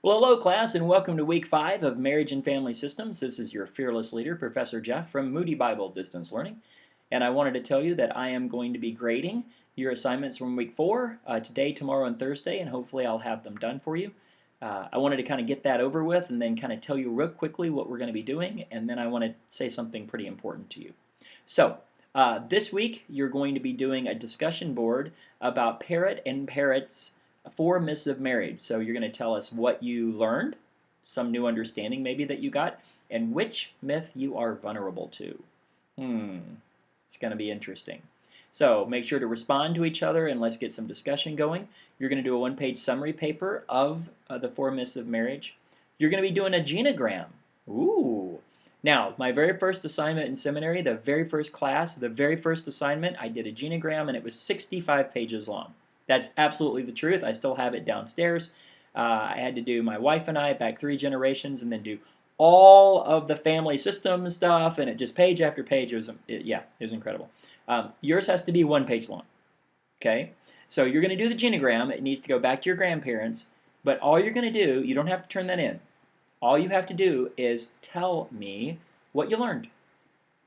Well, hello, class, and welcome to week 5 of Marriage and Family Systems. This is your fearless leader, Professor Jeff from Moody Bible Distance Learning. And I wanted to tell you that I am going to be grading your assignments from week 4 today, tomorrow, and Thursday, and hopefully I'll have them done for you. I wanted to kind of get that over with and then kind of tell you real quickly what we're going to be doing, and then I want to say something pretty important to you. So, this week you're going to be doing a discussion board about Parrot and Parrot's 4 myths of marriage. So you're going to tell us what you learned, some new understanding maybe that you got, and which myth you are vulnerable to. It's going to be interesting. So make sure to respond to each other and let's get some discussion going. You're going to do a 1-page summary paper of the 4 myths of marriage. You're going to be doing a genogram. Ooh. Now, my very first assignment in seminary, the very first class, the very first assignment, I did a genogram and it was 65 pages long. That's absolutely the truth. I still have it downstairs. I had to do my wife and I back 3 generations and then do all of the family system stuff, and it just page after page. It was incredible. Yours has to be 1 page long. Okay? So you're going to do the genogram. It needs to go back to your grandparents, but all you're going to do, you don't have to turn that in. All you have to do is tell me what you learned.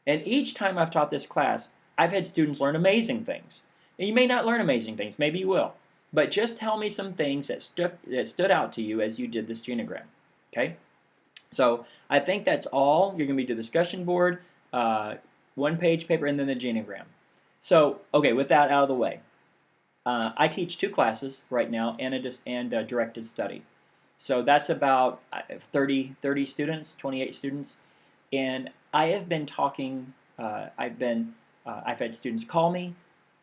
And each time I've taught this class, I've had students learn amazing things. You may not learn amazing things, maybe you will, but just tell me some things that stood out to you as you did this genogram, okay? So I think that's all. You're going to be the discussion board, 1-page paper, and then the genogram. So, okay, with that out of the way, I teach 2 classes right now and directed study. So that's about 30 students, 28 students, and I have been talking, I've had students call me,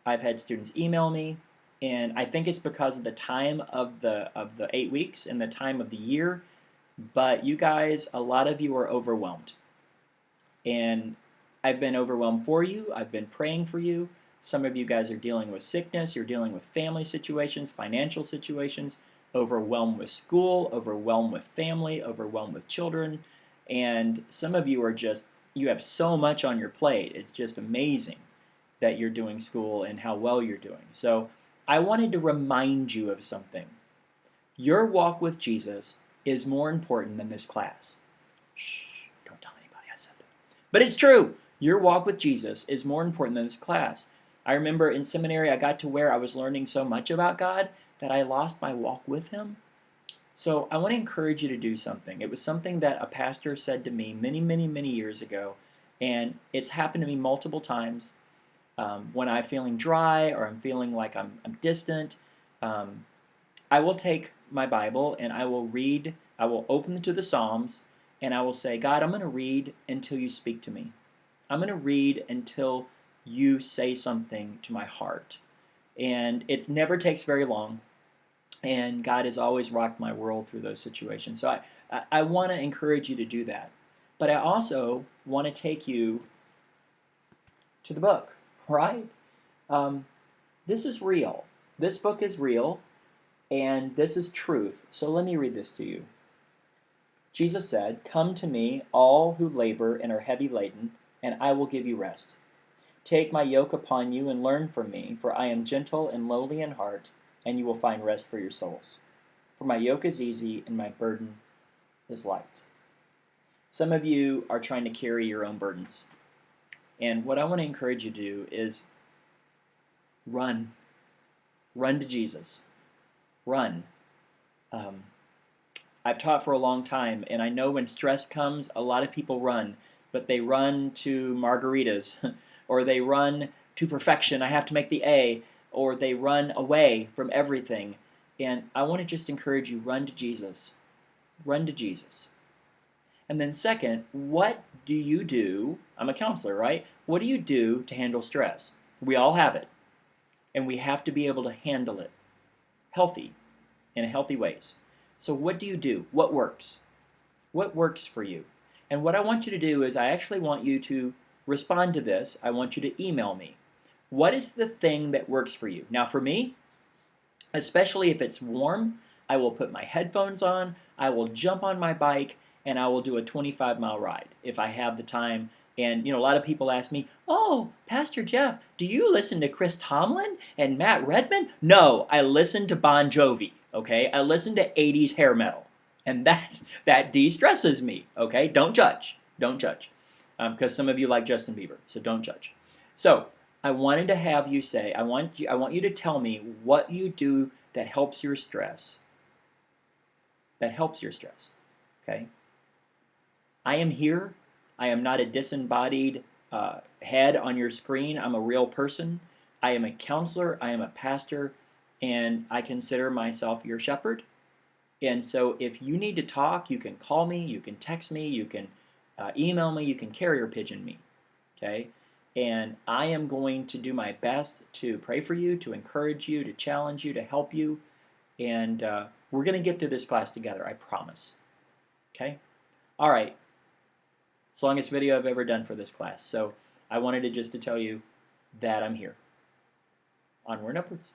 I've had students email me, and I think it's because of the time of the 8 weeks and the time of the year, but you guys, a lot of you are overwhelmed. And I've been overwhelmed for you, I've been praying for you. Some of you guys are dealing with sickness, you're dealing with family situations, financial situations, overwhelmed with school, overwhelmed with family, overwhelmed with children, and some of you are just, you have so much on your plate, it's just amazing that you're doing school and how well you're doing. So I wanted to remind you of something. Your walk with Jesus is more important than this class. Shh, don't tell anybody I said that. But it's true. Your walk with Jesus is more important than this class. I remember in seminary I got to where I was learning so much about God that I lost my walk with Him. So I want to encourage you to do something. It was something that a pastor said to me many years ago, and it's happened to me multiple times. When I'm feeling dry or I'm feeling like I'm distant, I will take my Bible and I will open to the Psalms, and I will say, God, I'm going to read until you speak to me. I'm going to read until you say something to my heart. And it never takes very long, and God has always rocked my world through those situations. So I want to encourage you to do that. But I also want to take you to the book. Right? This is real. This book is real, and this is truth. So let me read this to you. Jesus said, "Come to me, all who labor and are heavy laden, and I will give you rest. Take my yoke upon you and learn from me, for I am gentle and lowly in heart, and you will find rest for your souls. For my yoke is easy and my burden is light." Some of you are trying to carry your own burdens. And what I want to encourage you to do is run. Run to Jesus. Run. I've taught for a long time, and I know when stress comes, a lot of people run. But they run to margaritas, or they run to perfection. I have to make the A. Or they run away from everything. And I want to just encourage you, run to Jesus. Run to Jesus. And then second, what do you do? I'm a counselor, right? What do you do to handle stress? We all have it. And we have to be able to handle it in healthy ways. So what do you do? What works? What works for you? And what I want you to do is I actually want you to respond to this. I want you to email me. What is the thing that works for you? Now for me, especially if it's warm, I will put my headphones on, I will jump on my bike, and I will do a 25-mile ride if I have the time. And, a lot of people ask me, "Oh, Pastor Jeff, do you listen to Chris Tomlin and Matt Redman?" No, I listen to Bon Jovi, okay? I listen to 80s hair metal, And that de-stresses me, okay? Don't judge. Don't judge. Because some of you like Justin Bieber, so don't judge. So I wanted to have you say, I want you to tell me what you do that helps your stress. That helps your stress, okay? I am here. I am not a disembodied head on your screen. I'm a real person. I am a counselor. I am a pastor. And I consider myself your shepherd. And so if you need to talk, you can call me, you can text me, you can email me, you can carrier pigeon me, okay? And I am going to do my best to pray for you, to encourage you, to challenge you, to help you. And we're going to get through this class together, I promise. Okay? All right. It's the longest video I've ever done for this class. So I wanted to just to tell you that I'm here. Onward and upwards.